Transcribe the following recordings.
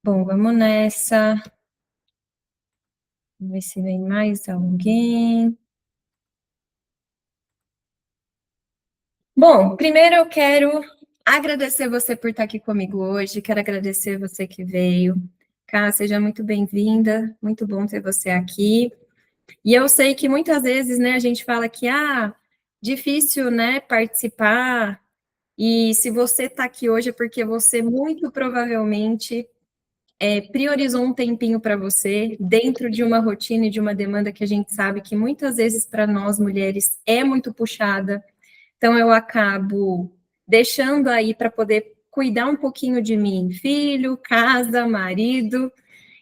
Bom, vamos nessa. Vamos ver se vem mais alguém. Bom, primeiro eu quero agradecer você por estar aqui comigo hoje. Quero agradecer você que veio. Cá, seja muito bem-vinda. Muito bom ter você aqui. E eu sei que muitas vezes, né, a gente fala que, difícil, né, participar. E se você está aqui hoje é porque você muito provavelmente priorizou um tempinho para você dentro de uma rotina e de uma demanda que a gente sabe que muitas vezes para nós mulheres é muito puxada. Então eu acabo deixando aí para poder cuidar um pouquinho de mim, filho, casa, marido.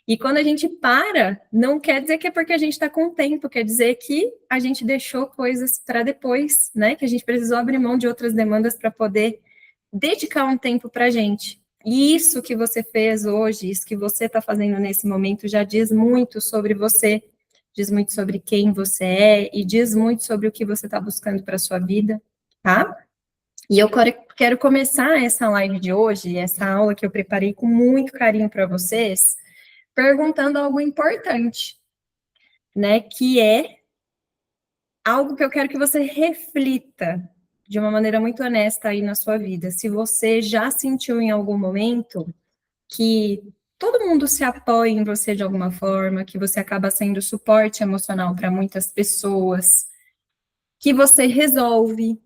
E quando a gente para, não quer dizer que é porque a gente está com tempo, quer dizer que a gente deixou coisas para depois, né? Que a gente precisou abrir mão de outras demandas para poder dedicar um tempo para a gente. E isso que você fez hoje, isso que você está fazendo nesse momento, já diz muito sobre você, diz muito sobre quem você é e diz muito sobre o que você está buscando para a sua vida, tá? E eu quero começar essa live de hoje, essa aula que eu preparei com muito carinho para vocês, perguntando algo importante, né? Que é algo que eu quero que você reflita de uma maneira muito honesta aí na sua vida. Se você já sentiu em algum momento que todo mundo se apoia em você de alguma forma, que você acaba sendo suporte emocional para muitas pessoas, que você resolve,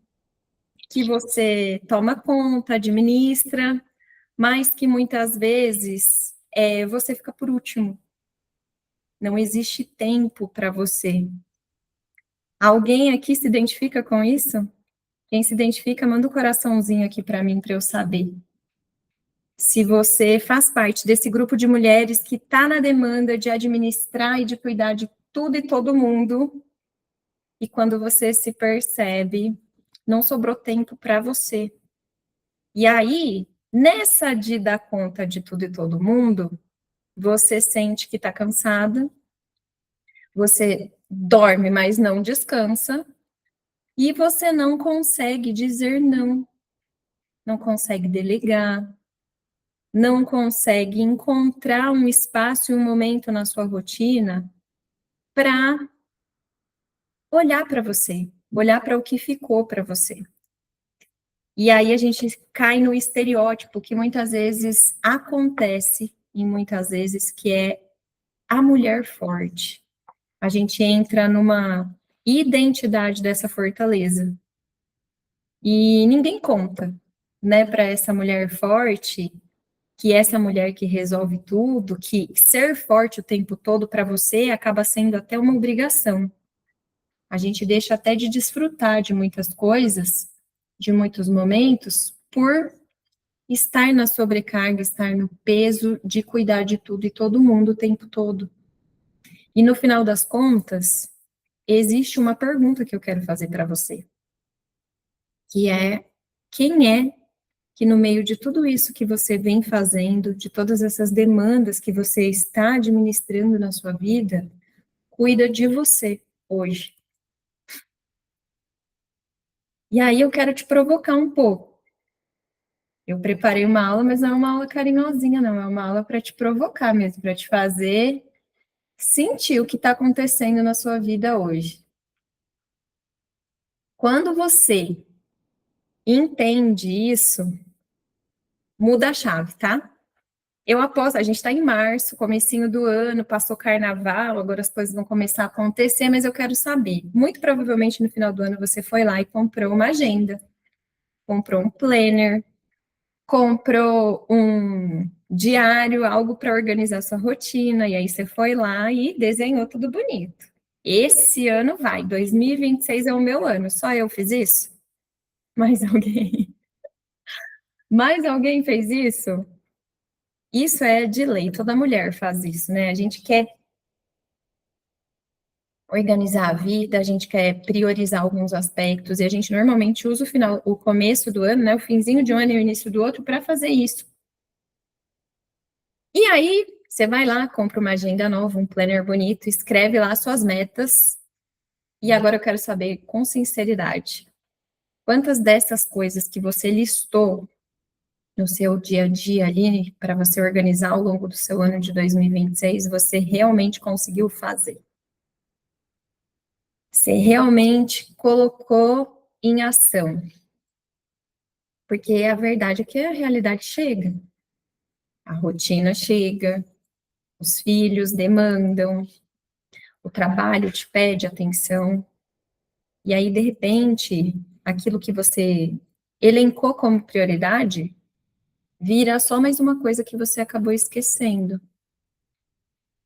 que você toma conta, administra, mas que muitas vezes você fica por último. Não existe tempo para você. Alguém aqui se identifica com isso? Quem se identifica, manda um coraçãozinho aqui para mim, para eu saber. Se você faz parte desse grupo de mulheres que está na demanda de administrar e de cuidar de tudo e todo mundo, e quando você se percebe, não sobrou tempo para você. E aí, nessa de dar conta de tudo e todo mundo, você sente que está cansada, você dorme, mas não descansa, e você não consegue dizer não, não consegue delegar, não consegue encontrar um espaço e um momento na sua rotina para olhar para você, olhar para o que ficou para você. E aí a gente cai no estereótipo que muitas vezes acontece, e muitas vezes que é a mulher forte. A gente entra numa identidade dessa fortaleza. E ninguém conta, né, para essa mulher forte, que essa mulher que resolve tudo, que ser forte o tempo todo para você acaba sendo até uma obrigação. A gente deixa até de desfrutar de muitas coisas, de muitos momentos, por estar na sobrecarga, estar no peso de cuidar de tudo e todo mundo o tempo todo. E no final das contas, existe uma pergunta que eu quero fazer para você, que é: quem é que no meio de tudo isso que você vem fazendo, de todas essas demandas que você está administrando na sua vida, cuida de você hoje? E aí eu quero te provocar um pouco. Eu preparei uma aula, mas não é uma aula carinhosinha, não. É uma aula para te provocar mesmo, para te fazer sentir o que está acontecendo na sua vida hoje. Quando você entende isso, muda a chave, tá? Eu aposto, a gente está em março, comecinho do ano, passou carnaval, agora as coisas vão começar a acontecer, mas eu quero saber. Muito provavelmente no final do ano você foi lá e comprou uma agenda, comprou um planner, comprou um diário, algo para organizar sua rotina, e aí você foi lá e desenhou tudo bonito. Esse ano vai, 2026 é o meu ano, só eu fiz isso? Mais alguém? Mais alguém fez isso? Isso é de lei, toda mulher faz isso, né? A gente quer organizar a vida, a gente quer priorizar alguns aspectos, e a gente normalmente usa o começo do ano, né? O finzinho de um ano e o início do outro para fazer isso. E aí, você vai lá, compra uma agenda nova, um planner bonito, escreve lá suas metas. E agora eu quero saber, com sinceridade, quantas dessas coisas que você listou no seu dia a dia ali, para você organizar ao longo do seu ano de 2026, você realmente conseguiu fazer. Você realmente colocou em ação. Porque a verdade é que a realidade chega. A rotina chega, os filhos demandam, o trabalho te pede atenção. E aí, de repente, aquilo que você elencou como prioridade vira só mais uma coisa que você acabou esquecendo.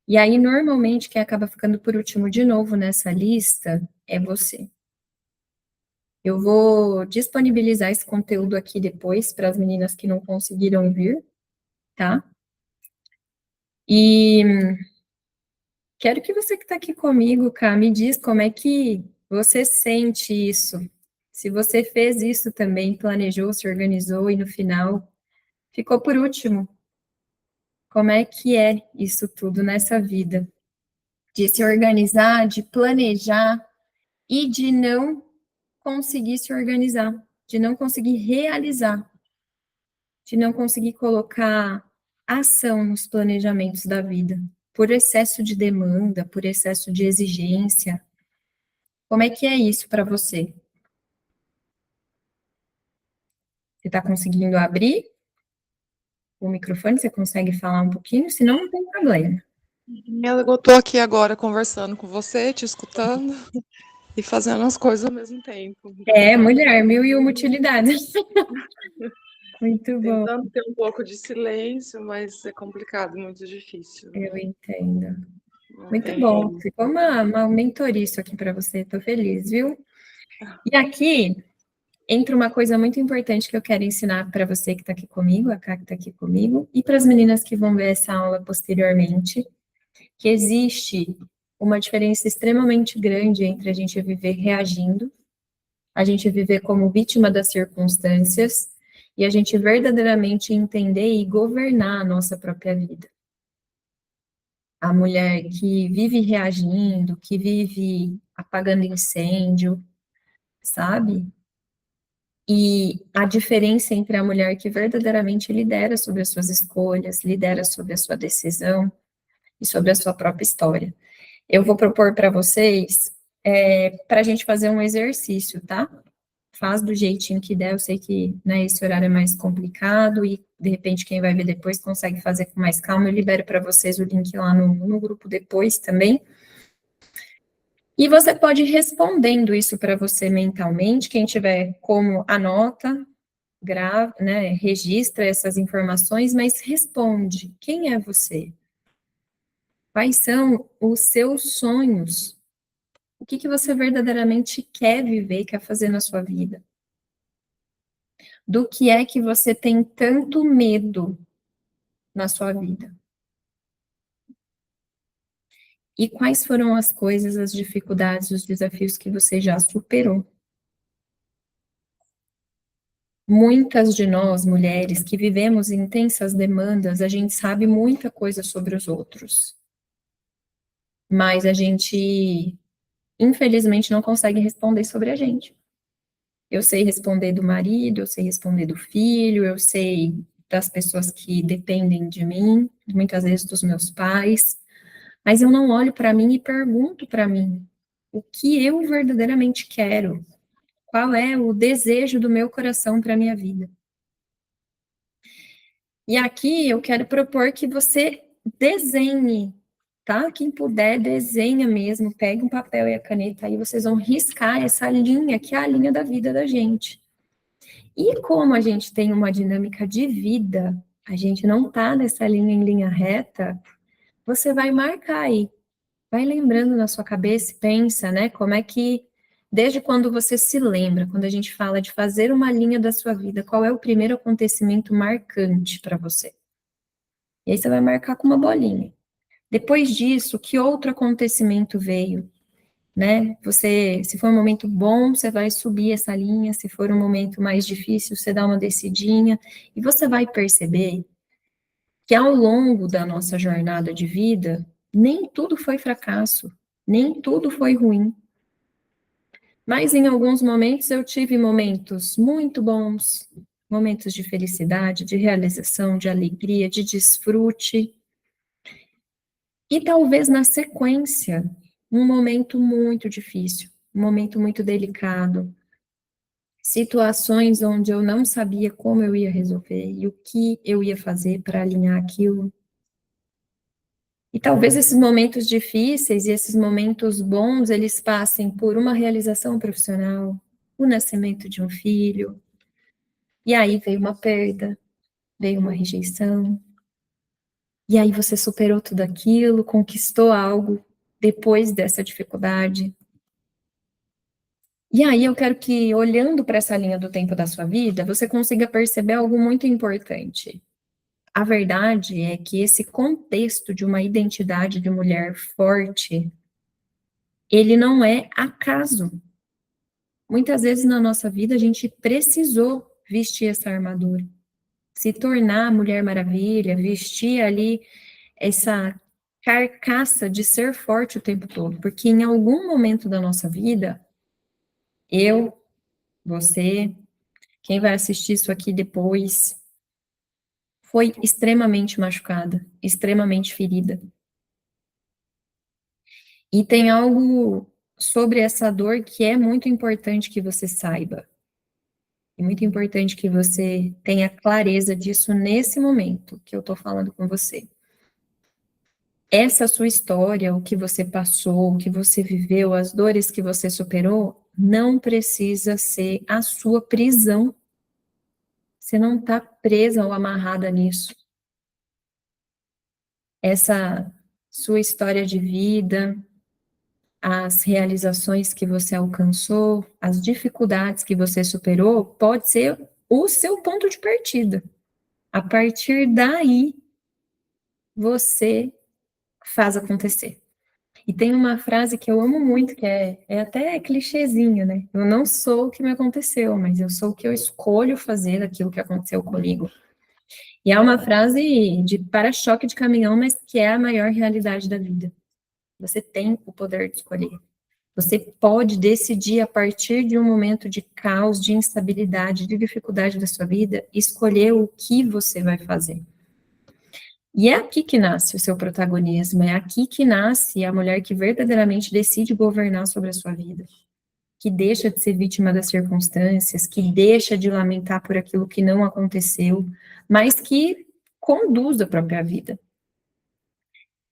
E aí, normalmente, quem acaba ficando por último de novo nessa lista é você. Eu vou disponibilizar esse conteúdo aqui depois para as meninas que não conseguiram vir, tá? E quero que você que está aqui comigo, Cá, me diz como é que você sente isso. Se você fez isso também, planejou, se organizou e no final ficou por último. Como é que é isso tudo nessa vida? De se organizar, de planejar e de não conseguir se organizar, de não conseguir realizar, de não conseguir colocar ação nos planejamentos da vida, por excesso de demanda, por excesso de exigência. Como é que é isso para você? Você está conseguindo abrir o microfone? Você consegue falar um pouquinho? Senão, não tem problema. Eu tô aqui agora conversando com você, te escutando e fazendo as coisas ao mesmo tempo. É, mulher, mil e uma utilidades. Muito bom, Tentando ter um pouco de silêncio, mas é complicado, muito difícil. eu entendo. Não Muito tem bom. como. Ficou uma mentoria isso aqui para você. Estou feliz, viu? E aqui entra uma coisa muito importante que eu quero ensinar para você que está aqui comigo, a Cá que está aqui comigo, e para as meninas que vão ver essa aula posteriormente, que existe uma diferença extremamente grande entre a gente viver reagindo, a gente viver como vítima das circunstâncias, e a gente verdadeiramente entender e governar a nossa própria vida. A mulher que vive reagindo, que vive apagando incêndio, sabe? E a diferença entre a mulher que verdadeiramente lidera sobre as suas escolhas, lidera sobre a sua decisão e sobre a sua própria história. Eu vou propor para vocês para a gente fazer um exercício, tá? Faz do jeitinho que der, eu sei que né, esse horário é mais complicado e, de repente, quem vai ver depois consegue fazer com mais calma, eu libero para vocês o link lá no grupo depois também. E você pode ir respondendo isso para você mentalmente, quem tiver como anota, grava, né, registra essas informações, mas responde, quem é você? Quais são os seus sonhos? O que você verdadeiramente quer viver e quer fazer na sua vida? Do que é que você tem tanto medo na sua vida? E quais foram as coisas, as dificuldades, os desafios que você já superou? Muitas de nós, mulheres, que vivemos intensas demandas, a gente sabe muita coisa sobre os outros. Mas a gente, infelizmente, não consegue responder sobre a gente. Eu sei responder do marido, eu sei responder do filho, eu sei das pessoas que dependem de mim, muitas vezes dos meus pais, mas eu não olho para mim e pergunto para mim o que eu verdadeiramente quero, qual é o desejo do meu coração para a minha vida. E aqui eu quero propor que você desenhe, tá? Quem puder, desenha mesmo, pega um papel e a caneta, aí vocês vão riscar essa linha, que é a linha da vida da gente. E como a gente tem uma dinâmica de vida, a gente não tá nessa linha em linha reta, você vai marcar aí, vai lembrando na sua cabeça, pensa, né, como é que, desde quando você se lembra, quando a gente fala de fazer uma linha da sua vida, qual é o primeiro acontecimento marcante para você? E aí você vai marcar com uma bolinha. Depois disso, que outro acontecimento veio, né? Você, se for um momento bom, você vai subir essa linha, se for um momento mais difícil, você dá uma descidinha, e você vai perceber que ao longo da nossa jornada de vida, nem tudo foi fracasso, nem tudo foi ruim. Mas em alguns momentos eu tive momentos muito bons, momentos de felicidade, de realização, de alegria, de desfrute. E talvez na sequência, um momento muito difícil, um momento muito delicado, situações onde eu não sabia como eu ia resolver e o que eu ia fazer para alinhar aquilo. E talvez esses momentos difíceis e esses momentos bons, eles passem por uma realização profissional, o nascimento de um filho, e aí veio uma perda, veio uma rejeição, e aí você superou tudo aquilo, conquistou algo depois dessa dificuldade. E aí eu quero que, olhando para essa linha do tempo da sua vida, você consiga perceber algo muito importante. A verdade é que esse contexto de uma identidade de mulher forte, ele não é acaso. Muitas vezes na nossa vida a gente precisou vestir essa armadura, se tornar a Mulher Maravilha, vestir ali essa carcaça de ser forte o tempo todo, porque em algum momento da nossa vida, eu, você, quem vai assistir isso aqui depois, foi extremamente machucada, extremamente ferida. E tem algo sobre essa dor que é muito importante que você saiba. É muito importante que você tenha clareza disso nesse momento que eu tô falando com você. Essa sua história, o que você passou, o que você viveu, as dores que você superou, não precisa ser a sua prisão. Você não está presa ou amarrada nisso. Essa sua história de vida, as realizações que você alcançou, as dificuldades que você superou, pode ser o seu ponto de partida. A partir daí, você faz acontecer. E tem uma frase que eu amo muito, que é até clichêzinho, né? Eu não sou o que me aconteceu, mas eu sou o que eu escolho fazer daquilo que aconteceu comigo. E é uma frase de para-choque de caminhão, mas que é a maior realidade da vida. Você tem o poder de escolher. Você pode decidir, a partir de um momento de caos, de instabilidade, de dificuldade da sua vida, escolher o que você vai fazer. E é aqui que nasce o seu protagonismo, é aqui que nasce a mulher que verdadeiramente decide governar sobre a sua vida, que deixa de ser vítima das circunstâncias, que deixa de lamentar por aquilo que não aconteceu, mas que conduz a própria vida.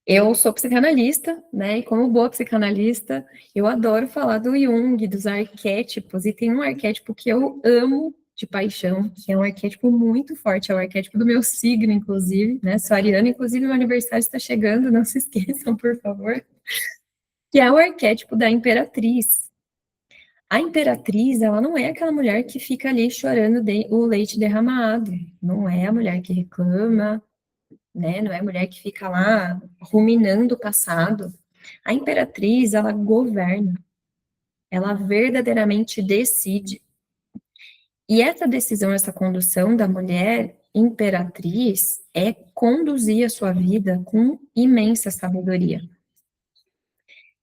Eu sou psicanalista, né, e como boa psicanalista, eu adoro falar do Jung, dos arquétipos, e tem um arquétipo que eu amo de paixão, que é um arquétipo muito forte, é o arquétipo do meu signo, inclusive, né, sou ariana, inclusive meu aniversário está chegando, não se esqueçam, por favor, que é o arquétipo da imperatriz. A imperatriz, ela não é aquela mulher que fica ali chorando o leite derramado, não é a mulher que reclama, né? Não é a mulher que fica lá ruminando o passado. A imperatriz, ela governa, ela verdadeiramente decide. E essa decisão, essa condução da mulher imperatriz é conduzir a sua vida com imensa sabedoria.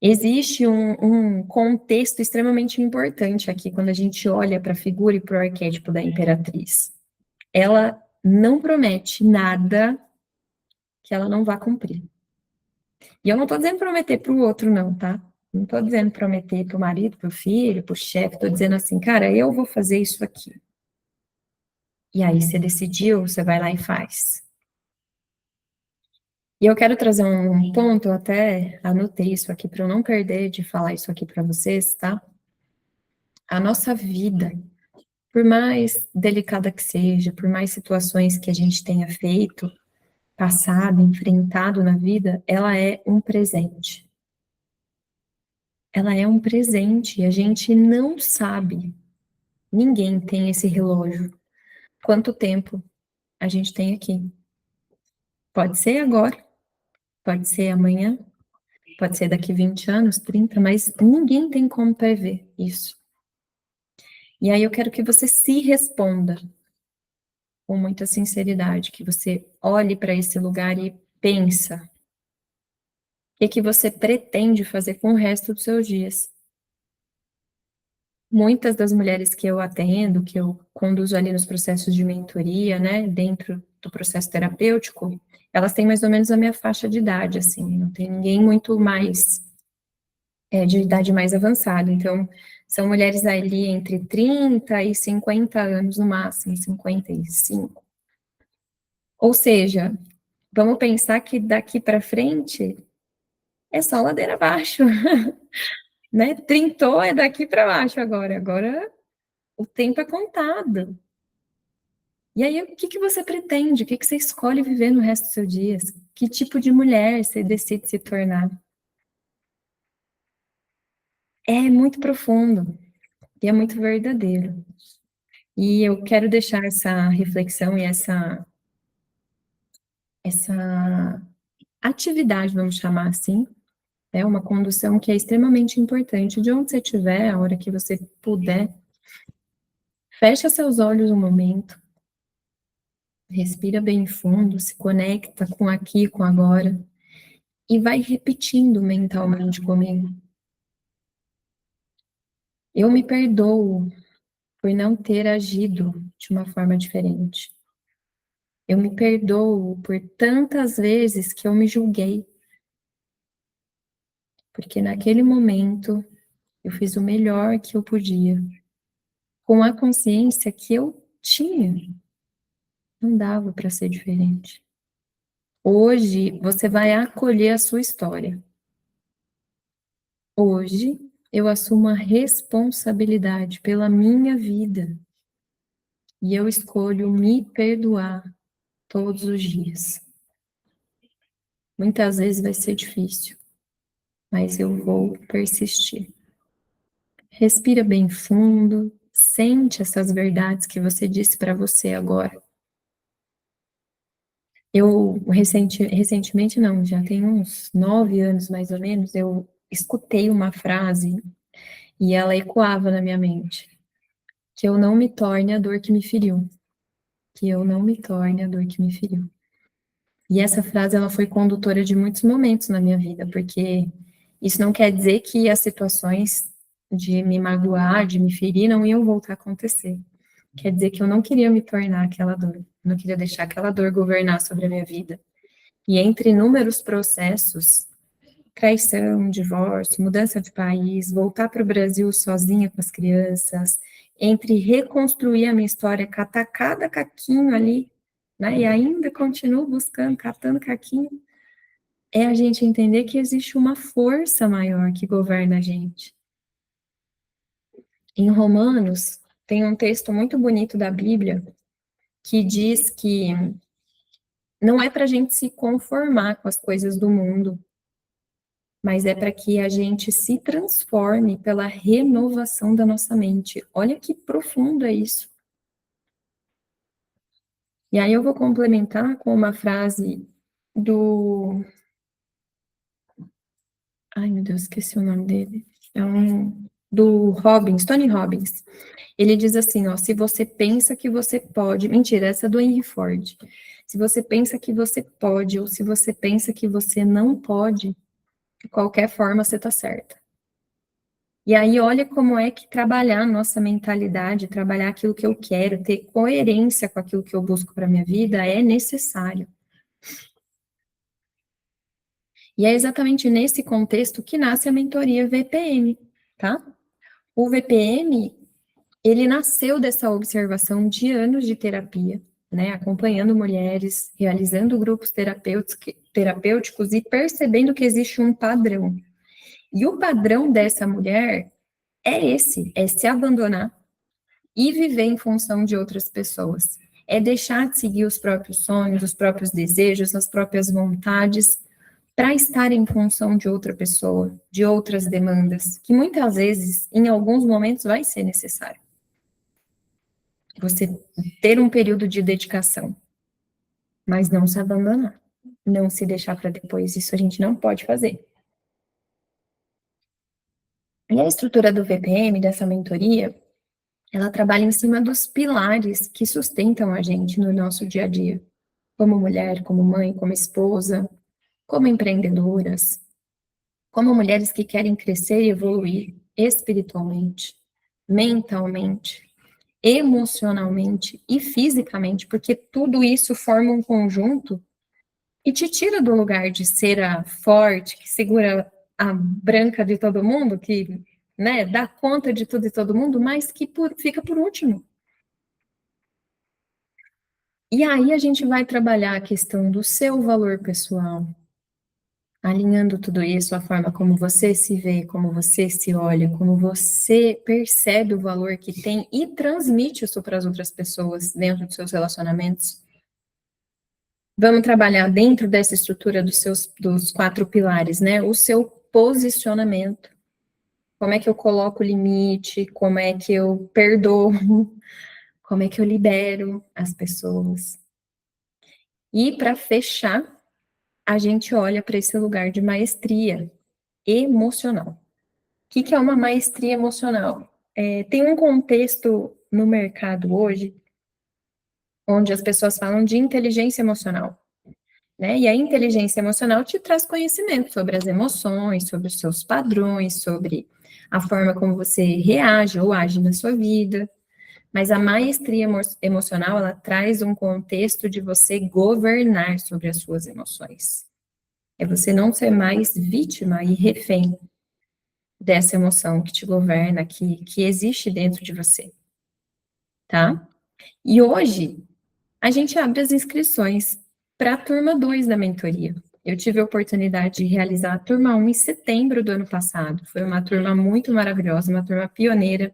Existe um contexto extremamente importante aqui quando a gente olha para a figura e para o arquétipo da imperatriz. Ela não promete nada que ela não vá cumprir. E eu não estou dizendo prometer para o outro, não, tá? Não estou dizendo prometer para o marido, para o filho, para o chefe, estou dizendo assim, cara, eu vou fazer isso aqui. E aí, você decidiu, você vai lá e faz. E eu quero trazer um ponto, eu até anotei isso aqui para eu não perder de falar isso aqui para vocês, tá? A nossa vida, por mais delicada que seja, por mais situações que a gente tenha feito, passado, enfrentado na vida, ela é um presente. Ela é um presente e a gente não sabe, ninguém tem esse relógio, quanto tempo a gente tem aqui. Pode ser agora, pode ser amanhã, pode ser daqui 20 anos, 30, mas ninguém tem como prever isso. E aí eu quero que você se responda com muita sinceridade, que você olhe para esse lugar e pensa, o que você pretende fazer com o resto dos seus dias? Muitas das mulheres que eu atendo, que eu conduzo ali nos processos de mentoria, né, dentro do processo terapêutico, elas têm mais ou menos a minha faixa de idade, assim, não tem ninguém muito mais, de idade mais avançada. Então, são mulheres ali entre 30 e 50 anos no máximo, 55. Ou seja, vamos pensar que daqui para frente é só ladeira abaixo, né? Trintou é daqui para baixo agora. Agora o tempo é contado. E aí, o que que você pretende? O que que você escolhe viver no resto dos seus dias? Que tipo de mulher você decide se tornar? É muito profundo e é muito verdadeiro. E eu quero deixar essa reflexão e essa atividade, vamos chamar assim, é uma condução que é extremamente importante. De onde você estiver, a hora que você puder, fecha seus olhos um momento, respira bem fundo, se conecta com aqui, com agora, e vai repetindo mentalmente comigo. Eu me perdoo por não ter agido de uma forma diferente. Eu me perdoo por tantas vezes que eu me julguei, porque naquele momento eu fiz o melhor que eu podia, com a consciência que eu tinha. Não dava para ser diferente. Hoje você vai acolher a sua história. Hoje eu assumo a responsabilidade pela minha vida e eu escolho me perdoar todos os dias. Muitas vezes vai ser difícil, mas eu vou persistir. Respira bem fundo, sente essas verdades que você disse para você agora. Eu, recentemente não, já tem uns 9 anos mais ou menos, eu escutei uma frase e ela ecoava na minha mente, que eu não me torne a dor que me feriu, que eu não me torne a dor que me feriu. E essa frase, ela foi condutora de muitos momentos na minha vida, porque isso não quer dizer que as situações de me magoar, de me ferir, não iam voltar a acontecer. Quer dizer que eu não queria me tornar aquela dor, eu não queria deixar aquela dor governar sobre a minha vida. E entre inúmeros processos, traição, divórcio, mudança de país, voltar para o Brasil sozinha com as crianças, entre reconstruir a minha história, catar cada caquinho ali, né, e ainda continuo buscando, catando caquinho, é a gente entender que existe uma força maior que governa a gente. Em Romanos, tem um texto muito bonito da Bíblia que diz que não é para a gente se conformar com as coisas do mundo, mas é para que a gente se transforme pela renovação da nossa mente. Olha que profundo é isso. E aí eu vou complementar com uma frase do... Ai, meu Deus, esqueci o nome dele. Do Robbins, Tony Robbins. Ele diz assim, ó, se você pensa que você pode... Mentira, essa é do Henry Ford. Se você pensa que você pode, ou se você pensa que você não pode, de qualquer forma você está certa. E aí, olha como é que trabalhar a nossa mentalidade, trabalhar aquilo que eu quero, ter coerência com aquilo que eu busco para minha vida é necessário. E é exatamente nesse contexto que nasce a mentoria VPM, tá? O VPM, ele nasceu dessa observação de anos de terapia, né? Acompanhando mulheres, realizando grupos terapêuticos e percebendo que existe um padrão. E o padrão dessa mulher é se abandonar e viver em função de outras pessoas. É deixar de seguir os próprios sonhos, os próprios desejos, as próprias vontades, para estar em função de outra pessoa, de outras demandas, que muitas vezes, em alguns momentos, vai ser necessário. Você ter um período de dedicação, mas não se abandonar, não se deixar para depois, isso a gente não pode fazer. E a estrutura do VPM, dessa mentoria, ela trabalha em cima dos pilares que sustentam a gente no nosso dia a dia, como mulher, como mãe, como esposa, como empreendedoras, como mulheres que querem crescer e evoluir espiritualmente, mentalmente, emocionalmente e fisicamente, porque tudo isso forma um conjunto e te tira do lugar de ser a forte, que segura a branca de todo mundo, que, né, dá conta de tudo e todo mundo, mas que fica por último. E aí a gente vai trabalhar a questão do seu valor pessoal, alinhando tudo isso, a forma como você se vê, como você se olha, como você percebe o valor que tem e transmite isso para as outras pessoas dentro dos seus relacionamentos. Vamos trabalhar dentro dessa estrutura dos 4 pilares, né? O seu posicionamento. Como é que eu coloco limite? Como é que eu perdoo? Como é que eu libero as pessoas? E para fechar, a gente olha para esse lugar de maestria emocional. O que é uma maestria emocional? Tem um contexto no mercado hoje onde as pessoas falam de inteligência emocional, né? E a inteligência emocional te traz conhecimento sobre as emoções, sobre os seus padrões, sobre a forma como você reage ou age na sua vida. Mas a maestria emocional, ela traz um contexto de você governar sobre as suas emoções. É você não ser mais vítima e refém dessa emoção que te governa, que existe dentro de você, tá? E hoje, a gente abre as inscrições para a turma 2 da mentoria. Eu tive a oportunidade de realizar a turma 1 em setembro do ano passado. Foi uma turma muito maravilhosa, uma turma pioneira.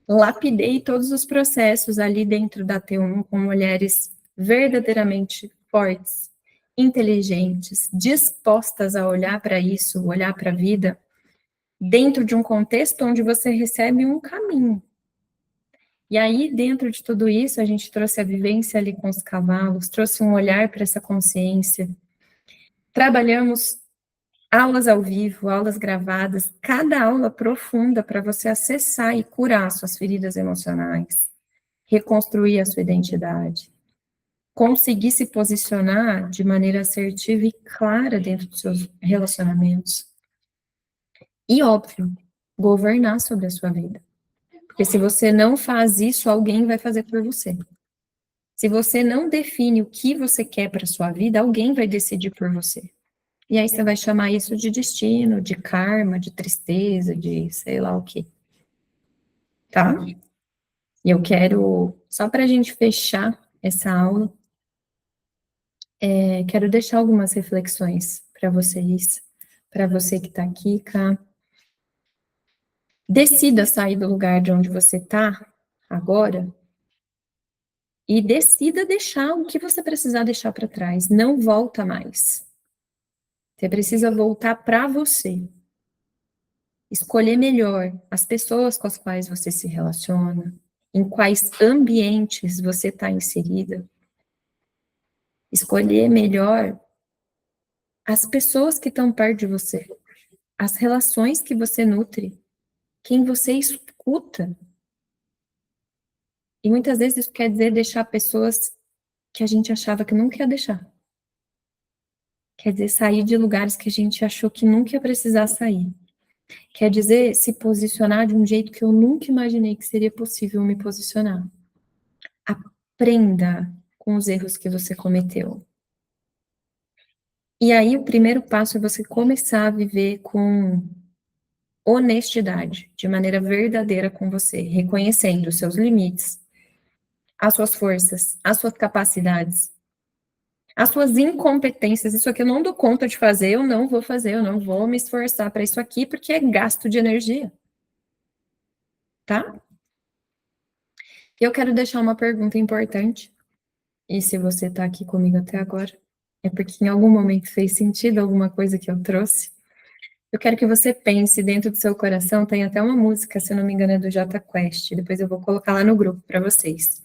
Lapidei todos os processos ali dentro da T1 com mulheres verdadeiramente fortes, inteligentes, dispostas a olhar para isso, olhar para a vida, dentro de um contexto onde você recebe um caminho. E aí, dentro de tudo isso, a gente trouxe a vivência ali com os cavalos, trouxe um olhar para essa consciência. Trabalhamos aulas ao vivo, aulas gravadas, cada aula profunda para você acessar e curar suas feridas emocionais, reconstruir a sua identidade, conseguir se posicionar de maneira assertiva e clara dentro dos seus relacionamentos. E, óbvio, governar sobre a sua vida. Porque se você não faz isso, alguém vai fazer por você. Se você não define o que você quer para sua vida, alguém vai decidir por você. E aí você vai chamar isso de destino, de karma, de tristeza, de sei lá o quê. Tá? E eu quero, só para a gente fechar essa aula, quero deixar algumas reflexões para vocês, para você que está aqui, Cá. Decida sair do lugar de onde você está agora e decida deixar o que você precisar deixar para trás. Não volta mais. Você precisa voltar para você. Escolher melhor as pessoas com as quais você se relaciona, em quais ambientes você está inserida. Escolher melhor as pessoas que estão perto de você, as relações que você nutre, quem você escuta. E muitas vezes isso quer dizer deixar pessoas que a gente achava que nunca ia deixar. Quer dizer sair de lugares que a gente achou que nunca ia precisar sair. Quer dizer se posicionar de um jeito que eu nunca imaginei que seria possível me posicionar. Aprenda com os erros que você cometeu. E aí o primeiro passo é você começar a viver com honestidade, de maneira verdadeira com você, reconhecendo os seus limites, as suas forças, as suas capacidades, as suas incompetências. Isso aqui eu não dou conta de fazer, eu não vou fazer, eu não vou me esforçar para isso aqui, porque é gasto de energia. Tá? E eu quero deixar uma pergunta importante, e se você está aqui comigo até agora, é porque em algum momento fez sentido alguma coisa que eu trouxe. Eu quero que você pense dentro do seu coração, tem até uma música, se eu não me engano, é do Jota Quest, depois eu vou colocar lá no grupo para vocês.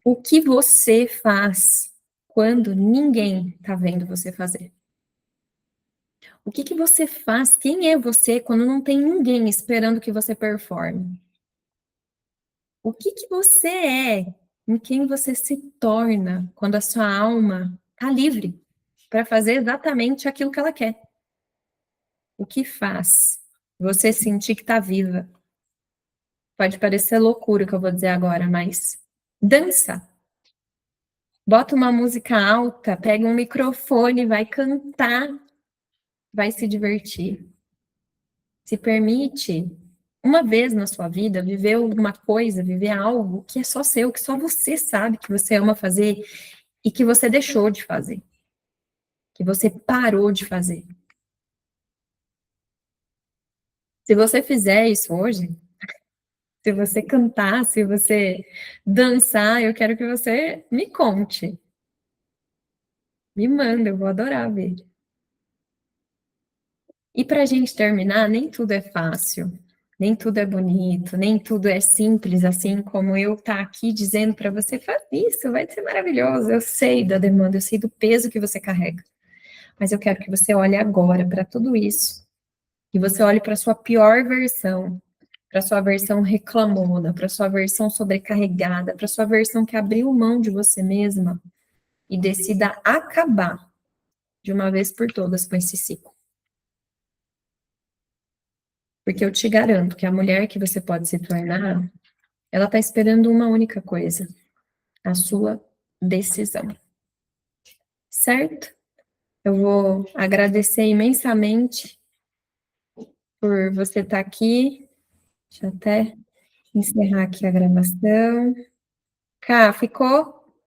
O que você faz quando ninguém está vendo você fazer? O que você faz? Quem é você quando não tem ninguém esperando que você performe? O que você é? Em quem você se torna quando a sua alma está livre para fazer exatamente aquilo que ela quer? O que faz você sentir que está viva? Pode parecer loucura o que eu vou dizer agora, mas dança. Bota uma música alta, pega um microfone, vai cantar, vai se divertir. Se permite, uma vez na sua vida, viver alguma coisa, viver algo que é só seu, que só você sabe que você ama fazer e que você deixou de fazer, que você parou de fazer. Se você fizer isso hoje, se você cantar, se você dançar, eu quero que você me conte. Me manda, eu vou adorar ver. E para a gente terminar, nem tudo é fácil, nem tudo é bonito, nem tudo é simples, assim como eu estar aqui dizendo para você, faz isso, vai ser maravilhoso. Eu sei da demanda, eu sei do peso que você carrega. Mas eu quero que você olhe agora para tudo isso, que você olhe para a sua pior versão, para a sua versão reclamona, para a sua versão sobrecarregada, para a sua versão que abriu mão de você mesma e decida acabar de uma vez por todas com esse ciclo. Porque eu te garanto que a mulher que você pode se tornar, ela está esperando uma única coisa: a sua decisão. Certo? Eu vou agradecer imensamente por você estar aqui. Deixa eu até encerrar aqui a gravação. Cá, ficou?